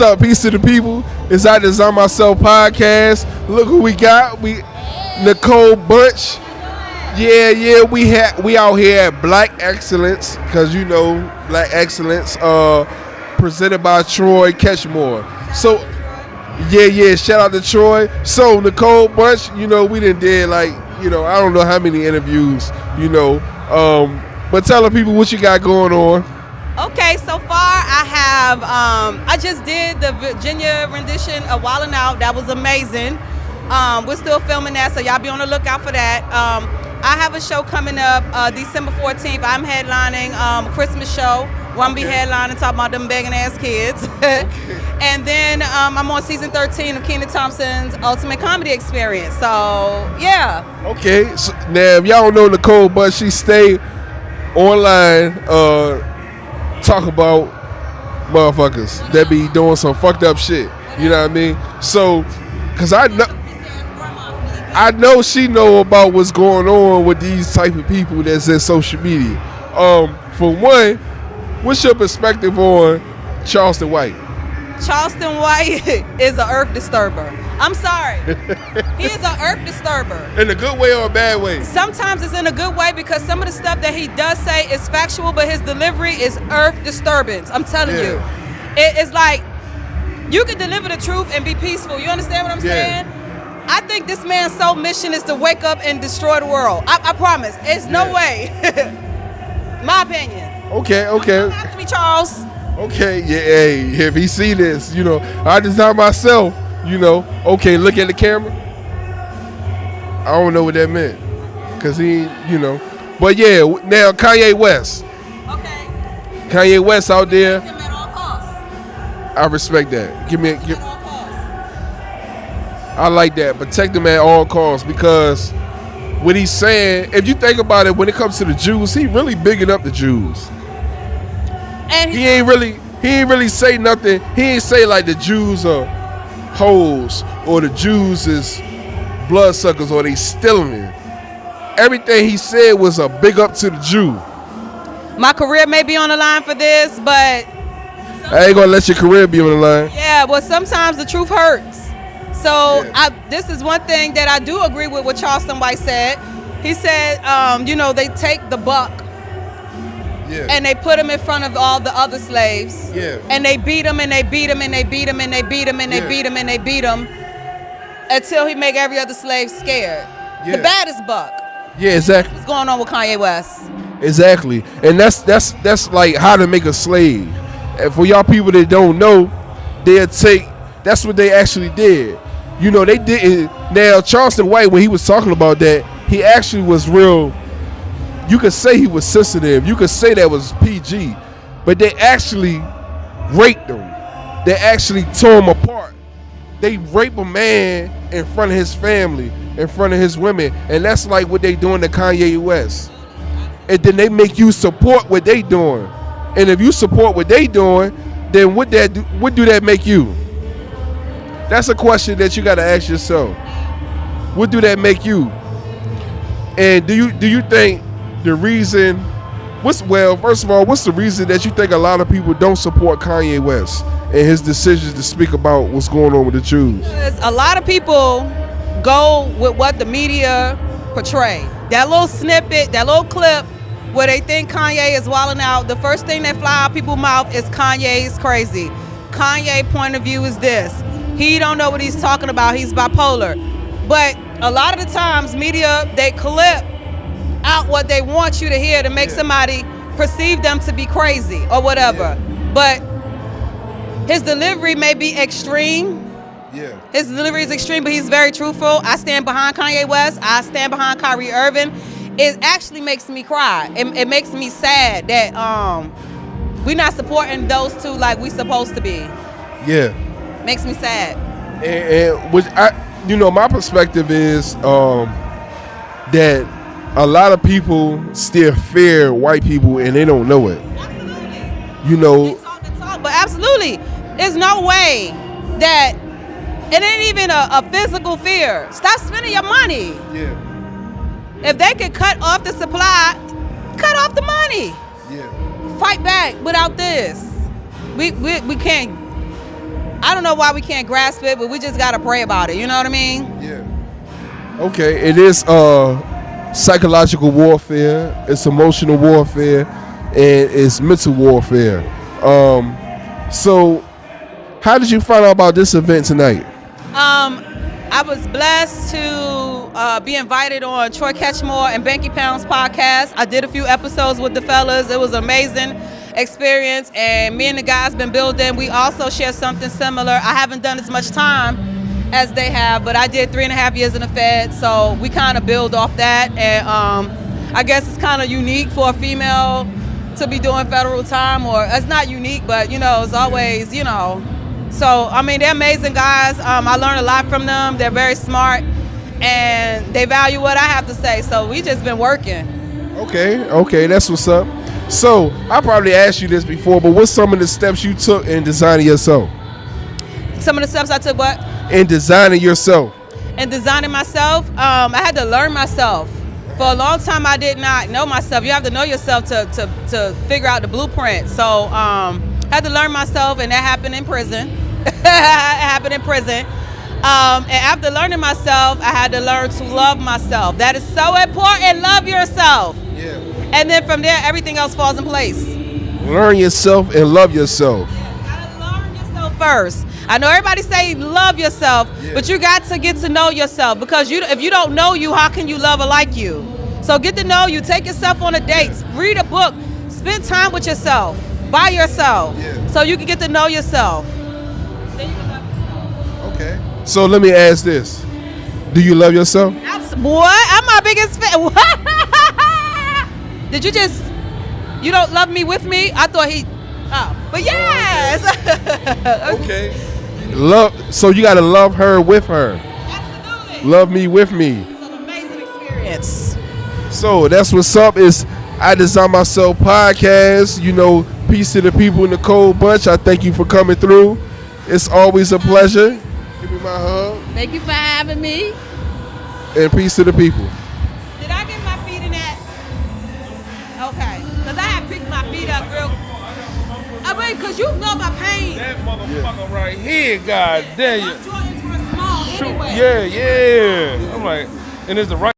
What's up? Peace to the people. It's I Design Myself podcast. Look who we got. We Nicole Bunch. Yeah. We out here at Black Excellence because you know Black Excellence. Presented by Troy Ketchmore. So yeah. Shout out to Troy. So Nicole Bunch. You know we did like I don't know how many interviews. But tell the people what you got going on. Okay, so far I have, I just did the Virginia rendition of Wildin' Out. That was amazing. We're still filming that, so y'all be on the lookout for that. I have a show coming up December 14th. I'm headlining a Christmas show. One be headlining, talking about them begging ass kids. And then I'm on season 13 of Kenan Thompson's Ultimate Comedy Experience. So, yeah. Okay, so now if y'all don't know Nicole Bunch, she stay online talk about motherfuckers that be doing some fucked up shit. You know what I mean? So, cause I know she know about what's going on with these type of people that's in social media. For one, what's your perspective on Charleston White? Charleston White is an earth disturber. I'm sorry. He is an earth disturber. In a good way or a bad way? Sometimes it's in a good way because some of the stuff that he does say is factual, but his delivery is earth disturbance. I'm telling you. It's like you can deliver the truth and be peaceful. You understand what I'm saying? I think this man's sole mission is to wake up and destroy the world. I promise. It's no way. My opinion. Okay. Don't have to be Charles. Okay, hey, if he see this, I design myself, okay, look at the camera. I don't know what that meant, because he, But yeah, now Kanye West. Okay. Kanye West out there. Protect him at all costs. I respect that. Protect him at all costs. I like that. Protect him at all costs, because what he's saying, if you think about it, when it comes to the Jews, he really bigging up the Jews. And he ain't really say nothing. He ain't say like the Jews are hoes or the Jews is bloodsuckers or they stealing it. Everything he said was a big up to the Jew. My career may be on the line for this, but I ain't gonna let your career be on the line. Yeah, but sometimes the truth hurts. So this is one thing that I do agree with what Charleston White said. He said, they take the buck. Yeah. And they put him in front of all the other slaves. Yeah. And they beat him and they beat him and they beat him and they beat him and they beat him and they beat him until he make every other slave scared. Yeah. The baddest buck. Yeah, exactly. What's going on with Kanye West? Exactly. And that's like how to make a slave. And for y'all people that don't know, that's what they actually did. They didn't. Now, Charleston White, when he was talking about that, he actually was real. You could say he was sensitive. You could say that was PG. But they actually raped him. They actually tore him apart. They rape a man in front of his family, in front of his women. And that's like what they doing to Kanye West. And then they make you support what they doing. And if you support what they doing, then what do that make you? That's a question that you got to ask yourself. What do that make you? And do you think the reason, first of all, what's the reason that you think a lot of people don't support Kanye West and his decisions to speak about what's going on with the Jews? Because a lot of people go with what the media portray. That little snippet, that little clip where they think Kanye is wilding out, the first thing that fly out people's mouth is Kanye is crazy. Kanye point of view is this. He don't know what he's talking about. He's bipolar. But a lot of the times media, they clip out what they want you to hear to make somebody perceive them to be crazy or whatever. But his delivery may be extreme. Yeah. His delivery is extreme, but he's very truthful. I stand behind Kanye West. I stand behind Kyrie Irving. It actually makes me cry. It makes me sad that we're not supporting those two like we supposed to be. Yeah. Makes me sad. And which my perspective is that a lot of people still fear white people and they don't know it. Absolutely. They talk, but absolutely, there's no way that it ain't even a physical fear. Stop spending your money. Yeah. If they could cut off the supply, cut off the money. Yeah. Fight back without this. We can't I don't know why we can't grasp it, but we just gotta pray about it. You know what I mean? Yeah. Okay, it is psychological warfare, it's emotional warfare, and it's mental warfare. So how did you find out about this event tonight? I was blessed to be invited on Troy Ketchmore and Banky Pound's podcast. I did a few episodes with the fellas. It was an amazing experience, and me and the guys been building. We also share something similar. I haven't done as much time as they have, but I did 3.5 years in the Fed, so we kind of build off that. And I guess it's kind of unique for a female to be doing federal time, or it's not unique, but it's always, So, I mean, they're amazing guys. I learned a lot from them. They're very smart, and they value what I have to say. So we just been working. Okay, that's what's up. So, I probably asked you this before, but what's some of the steps you took in designing yourself? Some of the steps I took, what? In designing yourself. In designing myself, I had to learn myself. For a long time, I did not know myself. You have to know yourself to figure out the blueprint. So, I had to learn myself, and that happened in prison. And after learning myself, I had to learn to love myself. That is so important. Love yourself. Yeah. And then from there, everything else falls in place. Learn yourself and love yourself. Yeah, you gotta learn yourself first. I know everybody say love yourself, but you got to get to know yourself, because if you don't know you, how can you love or like you? So get to know you. Take yourself on a date. Read a book. Spend time with yourself. By yourself. Yeah. So you can get to know yourself. Then you can love yourself. Okay. So let me ask this. Do you love yourself? What? I'm my biggest fan. What? Did you don't love me with me? I thought but yes. Okay. So you gotta love her with her. Absolutely. Love me with me. It's an amazing experience. So that's what's up. Is I Design Myself podcast. Peace to the people, Nicole Bunch. I thank you for coming through. It's always a pleasure. Give me my hug. Thank you for having me. And peace to the people. Did I get my feet in that? Okay. Because I had picked my feet up real. Because you know my pain. That motherfucker right here, god damn My you. Jordans were small anyway. Yeah. I'm like, and it's the right.